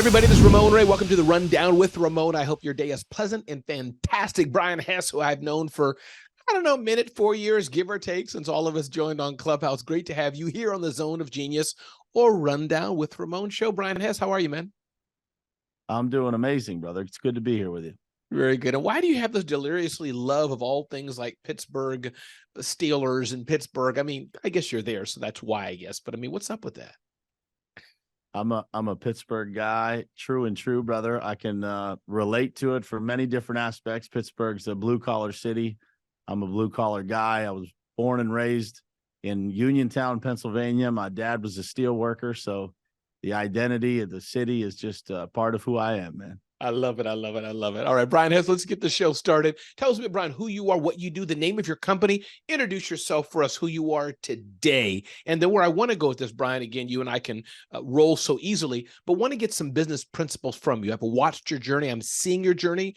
Everybody, this is Ramon Ray. Welcome to the Rundown with Ramon. I hope your day is pleasant and fantastic. Brian Hess, who I've known for, a minute, 4 years, give or take, since all of us joined on Clubhouse. Great to have you here on the Zone of Genius or Rundown with Ramon show. Brian Hess, how are you, man? I'm doing amazing, brother. It's good to be here with you. Very good. And why do you have this deliriously love of all things like Pittsburgh, the Steelers in Pittsburgh? I mean, I guess you're there, so that's why, I guess. But I mean, what's up with that? I'm a Pittsburgh guy, true and true, brother. I can relate to it from many different aspects. Pittsburgh's a blue-collar city. I'm a blue-collar guy. I was born and raised in Uniontown, Pennsylvania. My dad was a steel worker, so the identity of the city is just part of who I am, man. I love it. I love it. I love it. All right, Brian Hess, let's get the show started. Tell us a bit, Brian, who you are, what you do, the name of your company. Introduce yourself for us, who you are today. And then where I want to go with this, Brian, again, you and I can roll so easily, but want to get some business principles from you. I've watched your journey. I'm seeing your journey.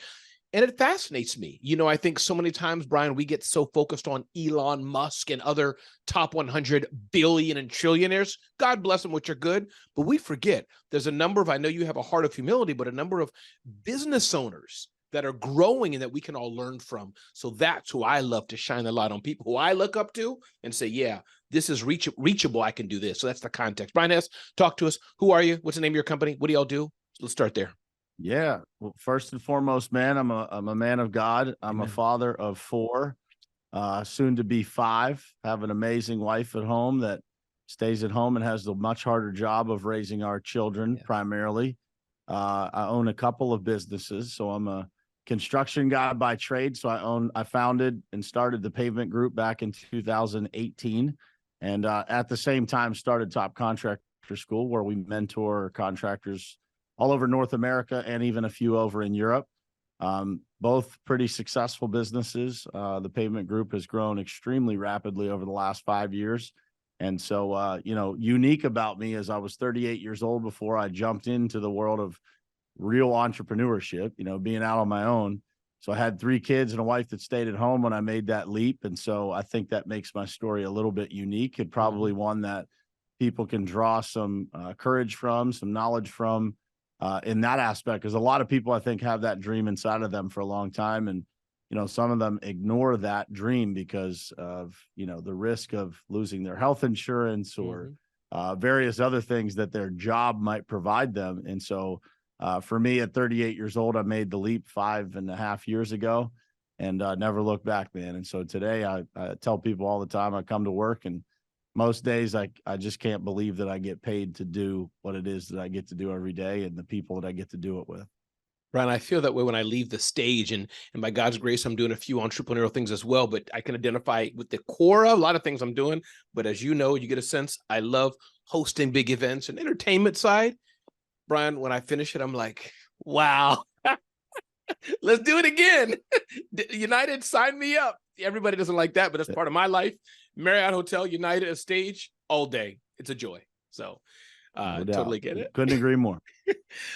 And it fascinates me. You know, I think so many times, Brian, we get so focused on Elon Musk and other top 100 billion and trillionaires. God bless them, which are good. But we forget there's a number of, I know you have a heart of humility, but a number of business owners that are growing and that we can all learn from. So that's who I love to shine the light on, people who I look up to and say, yeah, this is reachable. I can do this. So that's the context. Brian Hess, talk to us. Who are you? What's the name of your company? What do y'all do? Let's start there. Yeah. Well, first and foremost, man, I'm a man of God. I'm Amen. a father of 4, soon to be 5. Have an amazing wife at home that stays at home and has the much harder job of raising our children primarily. I own a couple of businesses, so I'm a construction guy by trade. So I founded and started the Pavement Group back in 2018, and at the same time started Top Contractor School, where we mentor contractors all over North America and even a few over in Europe. Both pretty successful businesses. The Pavement Group has grown extremely rapidly over the last 5 years. And so, unique about me is I was 38 years old before I jumped into the world of real entrepreneurship, being out on my own. So I had 3 kids and a wife that stayed at home when I made that leap. And so I think that makes my story a little bit unique and probably one that people can draw some courage from, some knowledge from, in that aspect, because a lot of people, I think, have that dream inside of them for a long time. And, some of them ignore that dream because of, the risk of losing their health insurance or various other things that their job might provide them. And so for me at 38 years old, I made the leap 5.5 years ago and never looked back, man. And so today I tell people all the time, I come to work and most days I just can't believe that I get paid to do what it is that I get to do every day and the people that I get to do it with. Brian, I feel that way when I leave the stage, and by God's grace, I'm doing a few entrepreneurial things as well, but I can identify with the core of a lot of things I'm doing. But as you know, you get a sense, I love hosting big events and entertainment side. Brian, when I finish it, I'm like, wow, let's do it again. United, sign me up. Everybody doesn't like that, but that's part of my life. Marriott Hotel, United, a stage all day. It's a joy. So totally get it. Couldn't agree more.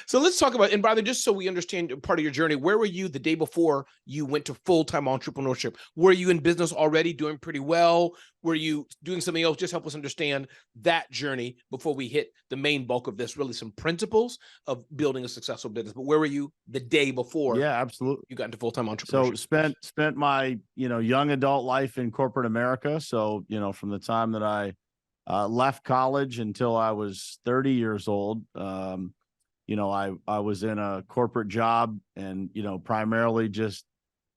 So let's talk about, and by the way, just so we understand part of your journey, where were you the day before you went to full-time entrepreneurship? Were you in business already doing pretty well? Were you doing something else? Just help us understand that journey before we hit the main bulk of this, really some principles of building a successful business. But where were you the day before? Yeah, absolutely. You got into full-time entrepreneurship. So spent my, young adult life in corporate America. So, from the time that I left college until I was 30 years old, I was in a corporate job and, primarily just,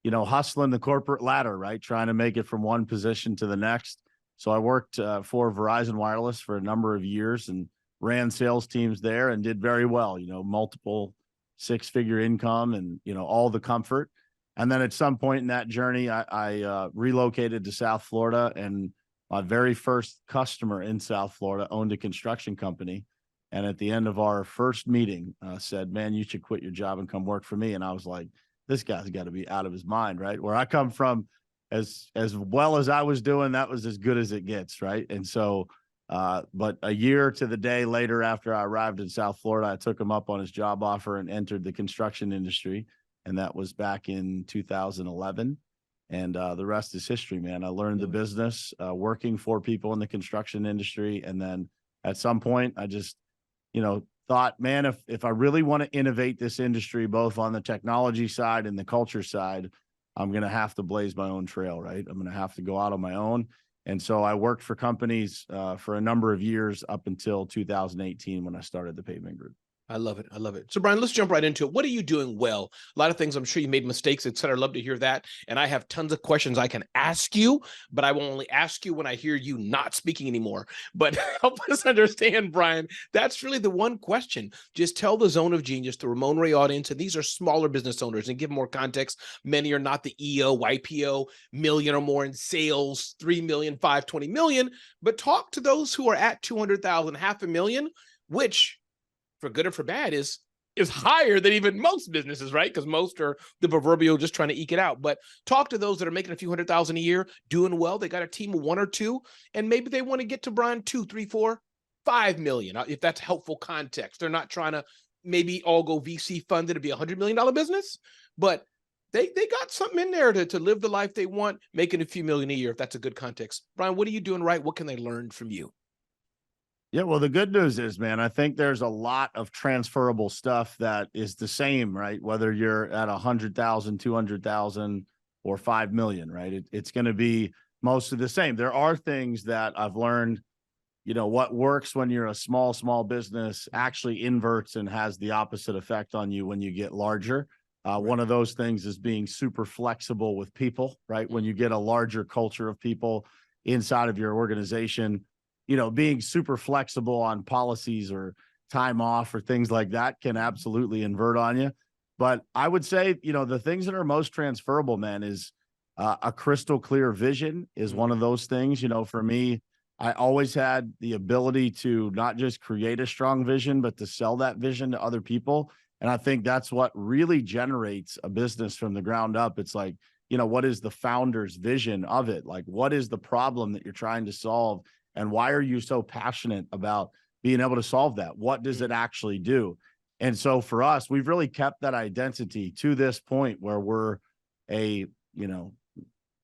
hustling the corporate ladder, right? Trying to make it from one position to the next. So I worked for Verizon Wireless for a number of years and ran sales teams there and did very well, multiple 6-figure income and, all the comfort. And then at some point in that journey, I relocated to South Florida, and my very first customer in South Florida owned a construction company. And at the end of our first meeting, said, man, you should quit your job and come work for me. And I was like, this guy's got to be out of his mind, right? Where I come from, as well as I was doing, that was as good as it gets, right? And so, but a year to the day later, after I arrived in South Florida, I took him up on his job offer and entered the construction industry. And that was back in 2011. And the rest is history, man. I learned the business working for people in the construction industry. And then at some point, I just, thought, man, if I really want to innovate this industry, both on the technology side and the culture side, I'm going to have to blaze my own trail, right? I'm going to have to go out on my own. And so I worked for companies for a number of years up until 2018 when I started the Pavement Group. I love it. I love it. So, Brian, let's jump right into it. What are you doing well? A lot of things, I'm sure you made mistakes, et cetera. I'd love to hear that. And I have tons of questions I can ask you, but I will only ask you when I hear you not speaking anymore. But help us understand, Brian, that's really the one question. Just tell the Zone of Genius, the Ramon Ray audience, and these are smaller business owners, and give more context. Many are not the EO, YPO, million or more in sales, 3 million, 5, 20 million, but talk to those who are at 200,000, 500,000, which, for good or for bad, is higher than even most businesses, right? Because most are the proverbial just trying to eke it out. But talk to those that are making a few $100,000 a year, doing well. They got a team of 1 or 2, and maybe they want to get to, Brian, 2, 3, 4, 5 million. If that's helpful context, they're not trying to maybe all go VC funded to be $100 million business, but they got something in there to live the life they want, making a few million a year. If that's a good context, Brian, what are you doing right? What can they learn from you? Yeah, well, the good news is, man, I think there's a lot of transferable stuff that is the same, right? Whether you're at 100,000, 200,000, or 5 million, right? It's going to be most of the same. There are things that I've learned, what works when you're a small business actually inverts and has the opposite effect on you when you get larger. One of those things is being super flexible with people, right? When you get a larger culture of people inside of your organization, being super flexible on policies or time off or things like that can absolutely invert on you. But I would say, the things that are most transferable, man, is a crystal clear vision is one of those things. For me, I always had the ability to not just create a strong vision, but to sell that vision to other people. And I think that's what really generates a business from the ground up. It's like, what is the founder's vision of it? Like, what is the problem that you're trying to solve? And why are you so passionate about being able to solve that? What does it actually do? And so for us, we've really kept that identity to this point where we're a,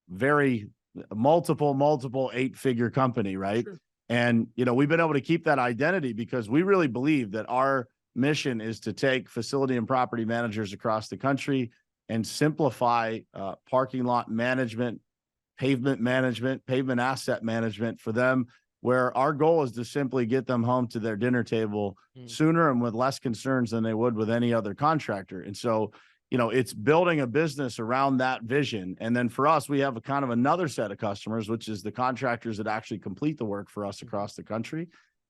very multiple 8-figure company, right? Sure. And, we've been able to keep that identity because we really believe that our mission is to take facility and property managers across the country and simplify parking lot management, pavement management, pavement asset management for them, where our goal is to simply get them home to their dinner table sooner and with less concerns than they would with any other contractor. And so, it's building a business around that vision. And then for us, we have a kind of another set of customers, which is the contractors that actually complete the work for us across the country.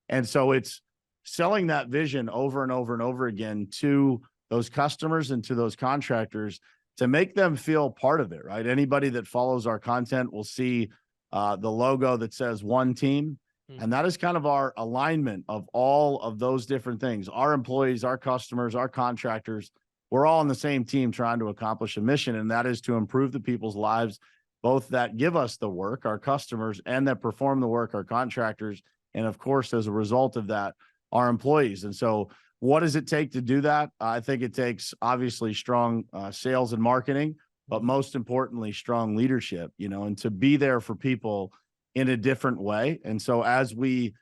And so it's selling that vision over and over and over again to those customers and to those contractors to make them feel part of it, right? Anybody that follows our content will see the logo that says One Team. And that is kind of our alignment of all of those different things. Our employees, our customers, our contractors, we're all on the same team trying to accomplish a mission. And that is to improve the people's lives, both that give us the work, our customers, and that perform the work, our contractors. And of course, as a result of that, our employees. And so what does it take to do that? I think it takes obviously strong sales and marketing, but most importantly, strong leadership, and to be there for people in a different way. And so as we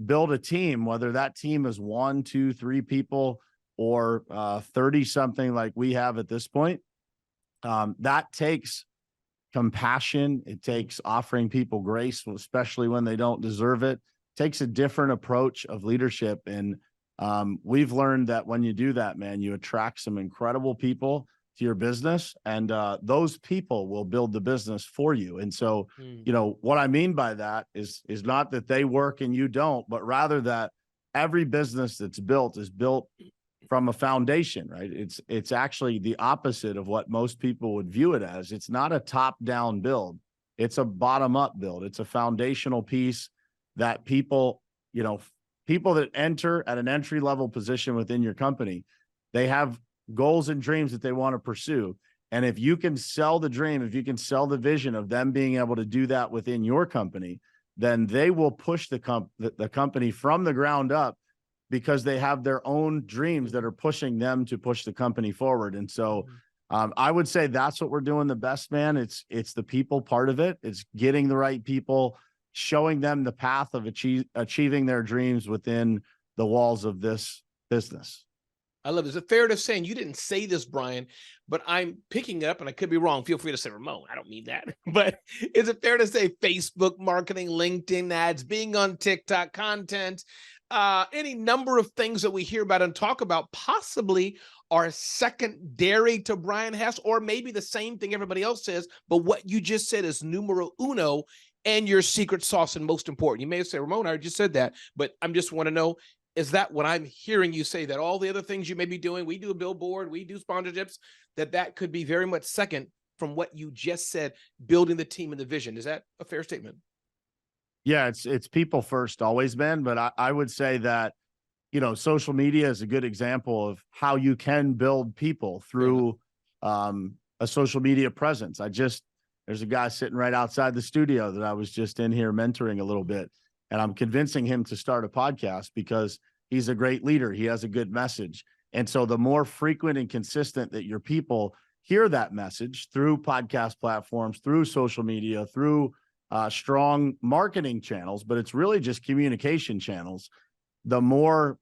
build a team, whether that team is 1, 2, 3 people or 30 something like we have at this point, that takes compassion. It takes offering people grace, especially when they don't deserve it. It takes a different approach of leadership. And we've learned that when you do that, man, you attract some incredible people to your business, and those people will build the business for you. And so, what I mean by that is not that they work and you don't, but rather that every business that's built is built from a foundation, right? It's actually the opposite of what most people would view it as. It's not a top-down build. It's a bottom-up build. It's a foundational piece that people that enter at an entry-level position within your company, they have goals and dreams that they want to pursue. And if you can sell the dream, if you can sell the vision of them being able to do that within your company, then they will push the company from the ground up because they have their own dreams that are pushing them to push the company forward. And so I would say that's what we're doing the best, man. It's the people part of it. It's getting the right people, showing them the path of achieving their dreams within the walls of this business. I love it. Is it fair to say, and you didn't say this, Brian, but I'm picking up, and I could be wrong. Feel free to say, Ramon, I don't mean that. But is it fair to say Facebook marketing, LinkedIn ads, being on TikTok content, any number of things that we hear about and talk about possibly are secondary to Brian Hess, or maybe the same thing everybody else says, but what you just said is numero uno and your secret sauce and most important. You may have said, Ramon, I just said that, but I'm just want to know, is that what I'm hearing you say, that all the other things you may be doing, we do a billboard, we do sponsorships, that could be very much second from what you just said, building the team and the vision? Is that a fair statement? Yeah, it's people first, always been. But I would say that, social media is a good example of how you can build people through a social media presence. There's a guy sitting right outside the studio that I was just in here mentoring a little bit, and I'm convincing him to start a podcast because he's a great leader. He has a good message. And so the more frequent and consistent that your people hear that message through podcast platforms, through social media, through strong marketing channels, but it's really just communication channels, the more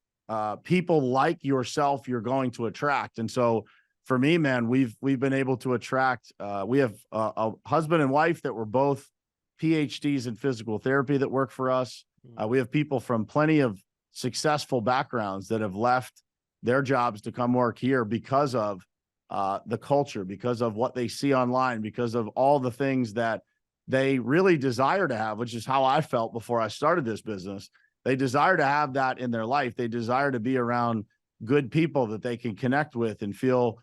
people like yourself you're going to attract. And so for me, man, we've been able to attract, we have a husband and wife that were both PhDs in physical therapy that work for us. We have people from plenty of successful backgrounds that have left their jobs to come work here because of the culture, because of what they see online, because of all the things that they really desire to have, which is how I felt before I started this business. They desire to have that in their life. They desire to be around good people that they can connect with and feel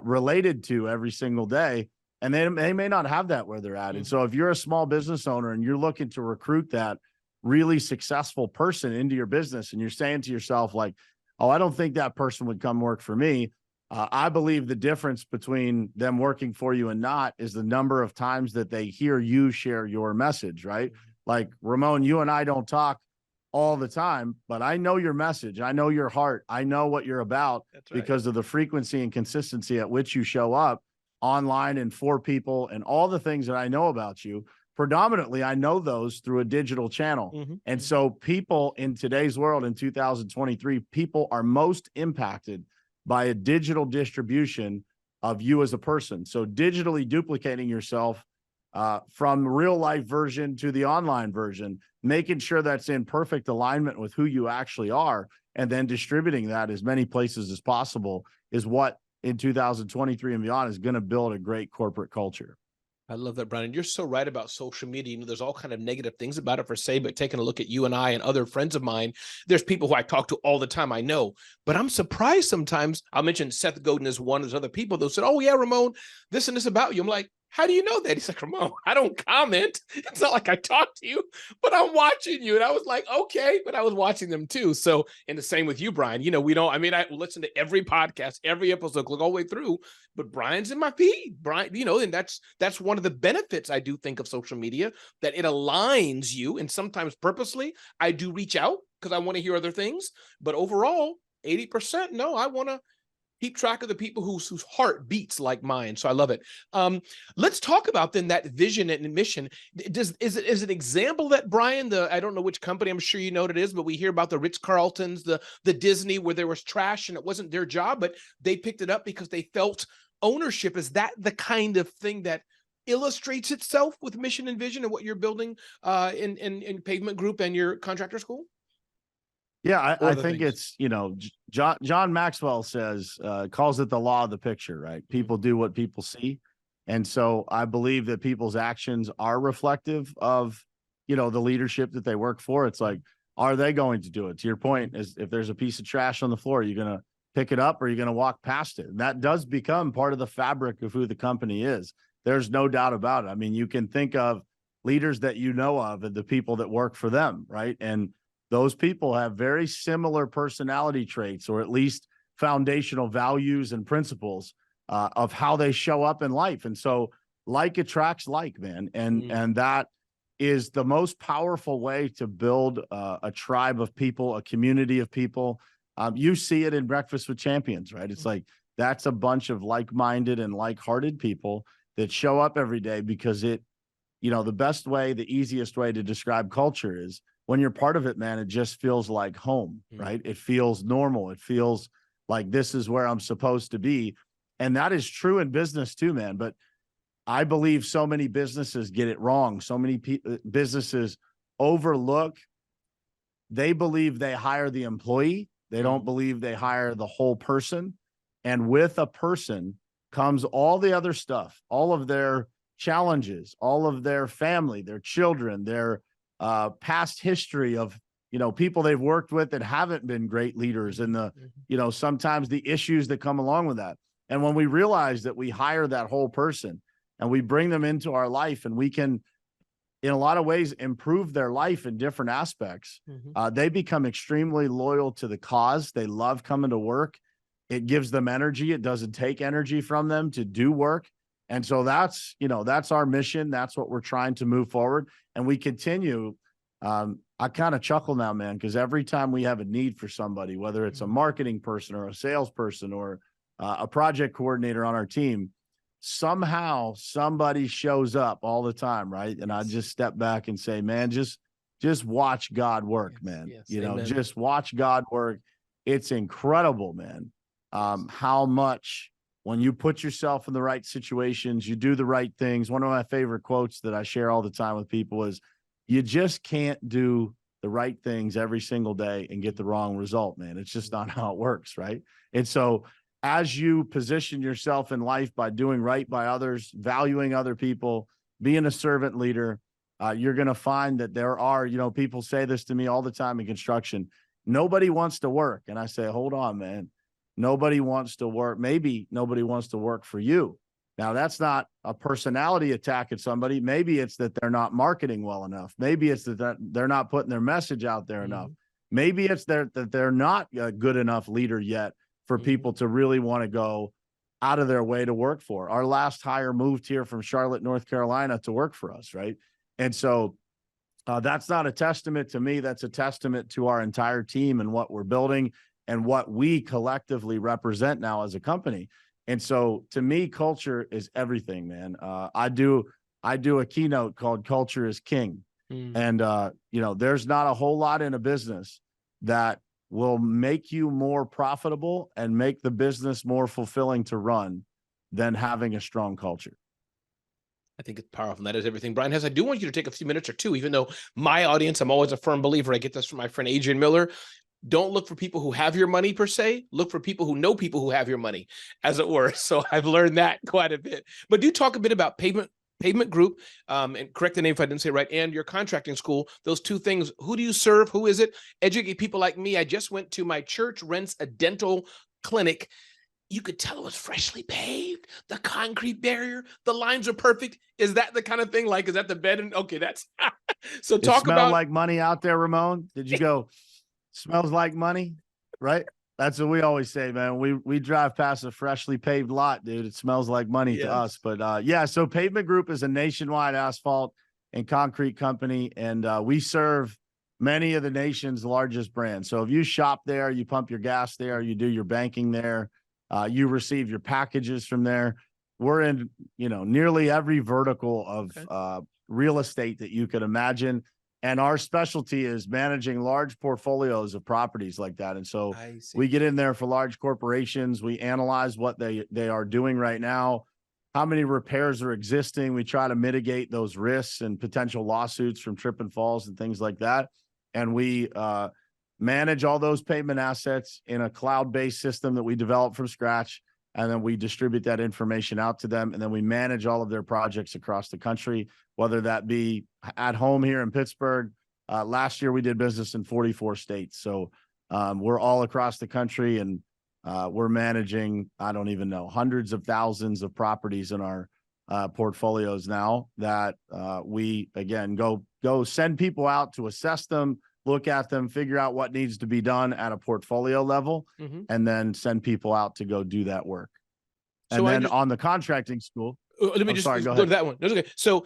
related to every single day. And they may not have that where they're at. And so if you're a small business owner and you're looking to recruit that really successful person into your business, and you're saying to yourself, like, oh, I don't think that person would come work for me. I believe the difference between them working for you and not is the number of times that they hear you share your message, right? Like, Ramon, you and I don't talk all the time, but I know your message. I know your heart. I know what you're about. That's right. Because of the frequency and consistency at which you show up online and for people and all the things that I know about you. Predominantly, I know those through a digital channel. And so people in today's world in 2023, people are most impacted by a digital distribution of you as a person. So digitally duplicating yourself from real life version to the online version, making sure that's in perfect alignment with who you actually are, and then distributing that as many places as possible is what in 2023 and beyond is going to build a great corporate culture. I love that, Brian. And you're so right about social media. There's all kind of negative things about it per se, but taking a look at you and I and other friends of mine, there's people who I talk to all the time, I know, but I'm surprised sometimes. I'll mention Seth Godin as one. There's other people that said, oh yeah, Ramon, this and this about you. I'm like, how do you know that? He's like, Ramon, I don't comment. It's not like I talk to you, but I'm watching you. And I was like, okay, but I was watching them too. So, and the same with you, Brian. I listen to every podcast, every episode, look all the way through, but Brian's in my feed, Brian, and that's one of the benefits I do think of social media, that it aligns you. And sometimes purposely, I do reach out because I want to hear other things, but overall, 80%, no, I want to keep track of the people whose heart beats like mine. So I love it. Let's talk about then that vision and mission. Is it an example that, Brian, I don't know which company, I'm sure you know what it is, but we hear about the Ritz-Carltons, the Disney, where there was trash and it wasn't their job, but they picked it up because they felt ownership. Is that the kind of thing that illustrates itself with mission and vision and what you're building in Pavement Group and your contractor school? Yeah, I think it's, John Maxwell says, calls it the law of the picture, right? People do what people see. And so I believe that people's actions are reflective of, the leadership that they work for. It's like, are they going to do it? To your point, is if there's a piece of trash on the floor, you're going to pick it up or you're going to walk past it. And that does become part of the fabric of who the company is. There's no doubt about it. I mean, you can think of leaders that you know of and the people that work for them, right? And those people have very similar personality traits, or at least foundational values and principles of how they show up in life. And so like attracts like, man. And that is the most powerful way to build a tribe of people, a community of people. You see it in Breakfast with Champions, right? It's like, that's a bunch of like-minded and like-hearted people that show up every day because the best way, the easiest way to describe culture is when you're part of it, man, it just feels like home, right? It feels normal. It feels like this is where I'm supposed to be. And that is true in business too, man. But I believe so many businesses get it wrong. So many businesses overlook. They believe they hire the employee. They don't believe they hire the whole person. And with a person comes all the other stuff, all of their challenges, all of their family, their children, their past history of, people they've worked with that haven't been great leaders, and sometimes the issues that come along with that. And when we realize that we hire that whole person and we bring them into our life, and we can, in a lot of ways, improve their life in different aspects, they become extremely loyal to the cause. They love coming to work. It gives them energy. It doesn't take energy from them to do work. And so that's our mission. That's what we're trying to move forward. And we continue. I kind of chuckle now, man, because every time we have a need for somebody, whether it's a marketing person or a salesperson or a project coordinator on our team, somehow somebody shows up all the time, right? And I just step back and say, man, just watch God work, man. Amen. Just watch God work. It's incredible, man. How much, when you put yourself in the right situations, you do the right things. One of my favorite quotes that I share all the time with people is, you just can't do the right things every single day and get the wrong result, man. It's just not how it works, right? And so as you position yourself in life by doing right by others, valuing other people, being a servant leader, you're going to find that there are, people say this to me all the time in construction. Nobody wants to work. And I say, hold on, man. Nobody wants to work. Maybe nobody wants to work for you. Now, that's not a personality attack at somebody. Maybe it's that they're not marketing well enough. Maybe it's that they're not putting their message out there enough. Maybe it's that they're not a good enough leader yet for people to really want to go out of their way to work for. Our last hire moved here from Charlotte, North Carolina to work for us, right? And so that's not a testament to me. That's a testament to our entire team and what we're building and what we collectively represent now as a company. And so to me, culture is everything, man. I do a keynote called Culture is King. And, there's not a whole lot in a business that will make you more profitable and make the business more fulfilling to run than having a strong culture. I think it's powerful. And that is everything. Brian Hess, I do want you to take a few minutes or two, even though my audience, I'm always a firm believer. I get this from my friend Adrian Miller. Don't look for people who have your money per se. Look for people who know people who have your money, as it were. So I've learned that quite a bit. But do talk a bit about Pavement Group, and correct the name if I didn't say it right, and your contracting school. Those two things. Who do you serve? Who is it? Educate people like me. I just went to my church rents a dental clinic. You could tell it was freshly paved. The concrete barrier, the lines are perfect. Is that the kind of thing? Like, is that the bed? And okay, that's so. Talk about like money out there, Ramon. Did you go? Smells like money, right? That's what we always say, man. We drive past a freshly paved lot, dude. It smells like money to us. But so Pavement Group is a nationwide asphalt and concrete company, and we serve many of the nation's largest brands. So if you shop there, you pump your gas there, you do your banking there, you receive your packages from there. We're in, nearly every vertical of real estate that you could imagine. And our specialty is managing large portfolios of properties like that. And so we get in there for large corporations. We analyze what they are doing right now, how many repairs are existing. We try to mitigate those risks and potential lawsuits from trip and falls and things like that. And we manage all those pavement assets in a cloud-based system that we develop from scratch. And then we distribute that information out to them. And then we manage all of their projects across the country, whether that be at home here in Pittsburgh. Last year, we did business in 44 states. So we're all across the country, and we're managing, I don't even know, hundreds of thousands of properties in our portfolios now that we, again, go send people out to assess them, look at them, figure out what needs to be done at a portfolio level, and then send people out to go do that work. And then on the contracting school, let me go to that one. That's okay. So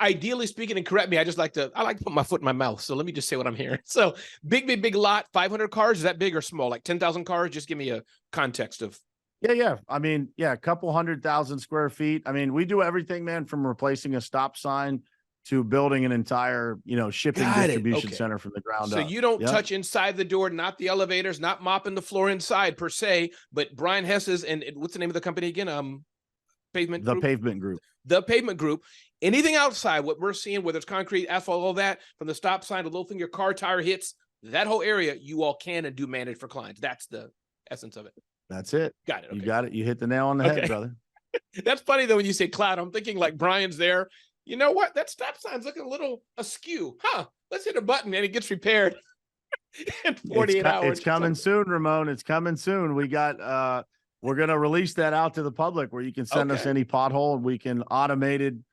ideally speaking, and correct me, I like to put my foot in my mouth. So let me just say what I'm hearing. So big lot, 500 cars. Is that big or small? Like 10,000 cars? Just give me a context of. Yeah. I mean, a couple 100,000 square feet. I mean, we do everything, man, from replacing a stop sign to building an entire, shipping Got it. distribution Okay. center from the ground So up. you don't Yep. touch inside the door, not the elevators, not mopping the floor inside per se, but Brian Hess's, and what's the name of the company again? Pavement The Group. Pavement Group. The Pavement Group. Anything outside, what we're seeing, whether it's concrete, asphalt, all that, from the stop sign, the little thing your car tire hits, that whole area, you all can and do manage for clients. That's the essence of it. That's it. Got it. Okay. You got it. You hit the nail on the head, brother. That's funny though when you say cloud. I'm thinking like Brian's there. You know what? That stop sign's looking a little askew. Huh? Let's hit a button and it gets repaired in 48 hours. It's coming soon, Ramon. It's coming soon. We got we're gonna release that out to the public where you can send us any pothole and we can automated,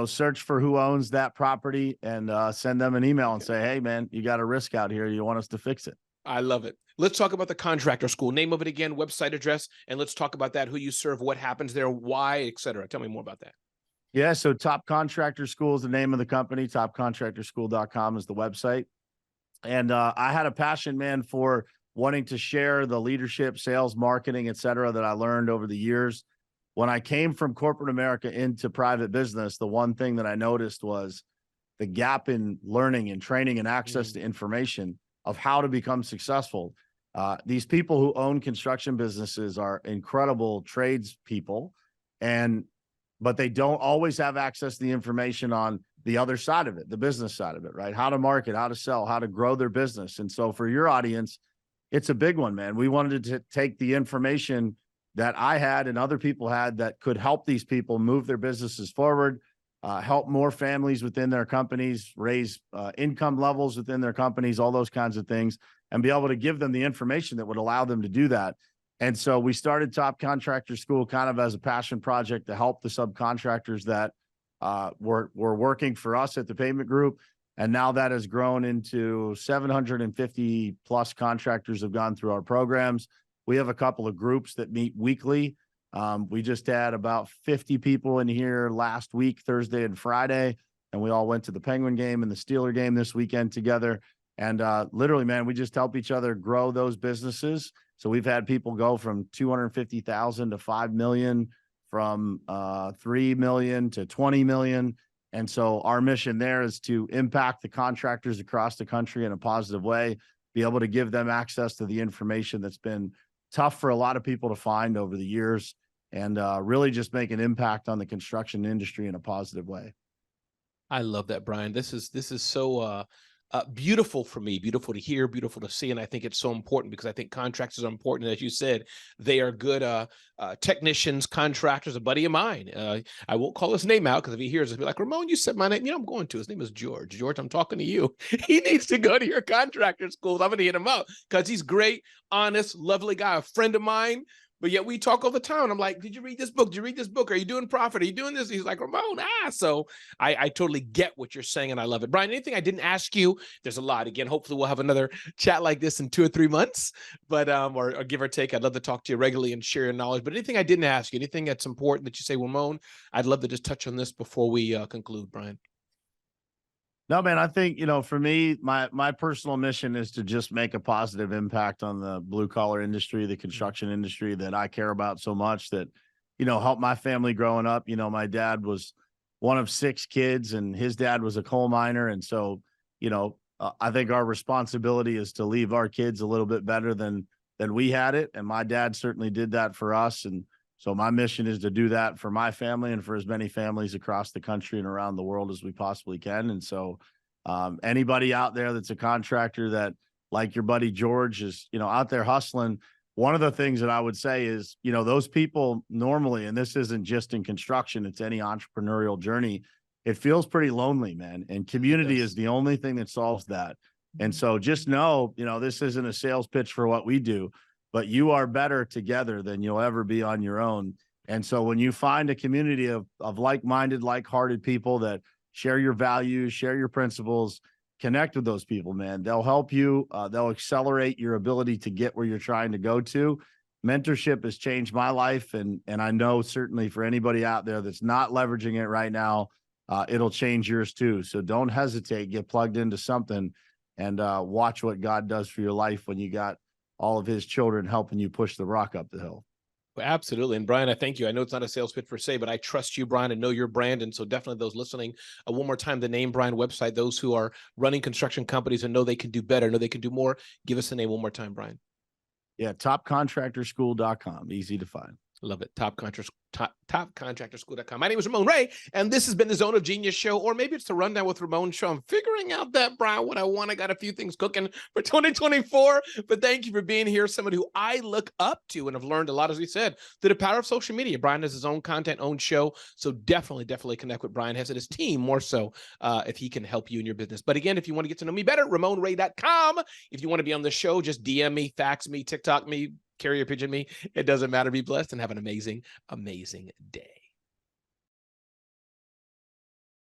search for who owns that property and send them an email and say, hey man, you got a risk out here. You want us to fix it. I love it. Let's talk about the Contractor School. Name of it again, website address, and let's talk about that, who you serve, what happens there, why, et cetera. Tell me more about that. Yeah, so Top Contractor School is the name of the company. Topcontractorschool.com is the website. And I had a passion, man, for wanting to share the leadership, sales, marketing, et cetera, that I learned over the years. When I came from corporate America into private business, the one thing that I noticed was the gap in learning and training and access to information of how to become successful. These people who own construction businesses are incredible tradespeople, but they don't always have access to the information on the other side of it, the business side of it, right? How to market, how to sell, how to grow their business. And so for your audience, it's a big one, man. We wanted to take the information that I had and other people had that could help these people move their businesses forward, help more families within their companies, raise income levels within their companies, all those kinds of things, and be able to give them the information that would allow them to do that. And so we started Top Contractor School kind of as a passion project to help the subcontractors that were working for us at the Pavement Group. And now that has grown into 750 plus contractors have gone through our programs. We have a couple of groups that meet weekly. We just had about 50 people in here last week, Thursday and Friday, and we all went to the Penguin game and the Steeler game this weekend together. And literally, man, we just help each other grow those businesses. So we've had people go from 250,000 to 5 million, from 3 million to 20 million. And so our mission there is to impact the contractors across the country in a positive way, be able to give them access to the information that's been tough for a lot of people to find over the years, and really just make an impact on the construction industry in a positive way. I love that, Brian. This is so beautiful for me, beautiful to hear, beautiful to see. And I think it's so important because I think contractors are important. As you said, they are good technicians, contractors. A buddy of mine, I won't call his name out because if he hears it, he'll be like, Ramon, you said my name. I'm going to. His name is George. George, I'm talking to you. He needs to go to your contractor schools. I'm going to hit him up because he's great, honest, lovely guy, a friend of mine. But yet we talk all the time. I'm like, did you read this book? Did you read this book? Are you doing profit? Are you doing this? He's like, Ramon, So I totally get what you're saying, and I love it. Brian, anything I didn't ask you? There's a lot. Again, hopefully we'll have another chat like this in 2 or 3 months, but or give or take. I'd love to talk to you regularly and share your knowledge. But anything I didn't ask you, anything that's important that you say, Ramon, I'd love to just touch on this before we conclude, Brian. No, man, I think, for me, my personal mission is to just make a positive impact on the blue collar industry, the construction industry that I care about so much, that, help my family growing up. My dad was one of 6 kids and his dad was a coal miner. And so, I think our responsibility is to leave our kids a little bit better than we had it. And my dad certainly did that for us. And so my mission is to do that for my family and for as many families across the country and around the world as we possibly can. And so anybody out there that's a contractor that, like your buddy George, is, out there hustling, one of the things that I would say is, those people normally, and this isn't just in construction, it's any entrepreneurial journey, it feels pretty lonely, man. And community is the only thing that solves that. And so just know, this isn't a sales pitch for what we do, but you are better together than you'll ever be on your own. And so when you find a community of like-minded, like-hearted people that share your values, share your principles, connect with those people, man. They'll help you. They'll accelerate your ability to get where you're trying to go to. Mentorship has changed my life. And I know certainly for anybody out there that's not leveraging it right now, it'll change yours too. So don't hesitate, get plugged into something and watch what God does for your life when you got all of his children helping you push the rock up the hill. Well, absolutely. And Brian, I thank you. I know it's not a sales pitch per se, but I trust you, Brian, and know your brand. And so definitely those listening, one more time, the Name Brian website, those who are running construction companies and know they can do better, know they can do more. Give us the name one more time, Brian. Yeah. Topcontractorschool.com. Easy to find. Love it. Topcontractorschool.com. My name is Ramon Ray, and this has been the Zone of Genius show, or maybe it's the Rundown with Ramon show. I'm figuring out that, Brian, what I want. I got a few things cooking for 2024, but thank you for being here. Someone who I look up to and have learned a lot, as we said, through the power of social media. Brian has his own content, own show, so definitely connect with Brian Hess and his team more so if he can help you in your business. But again, if you want to get to know me better, RamonRay.com. If you want to be on the show, just DM me, fax me, TikTok me, carrier pigeon me. It doesn't matter. Be blessed and have an amazing, amazing day.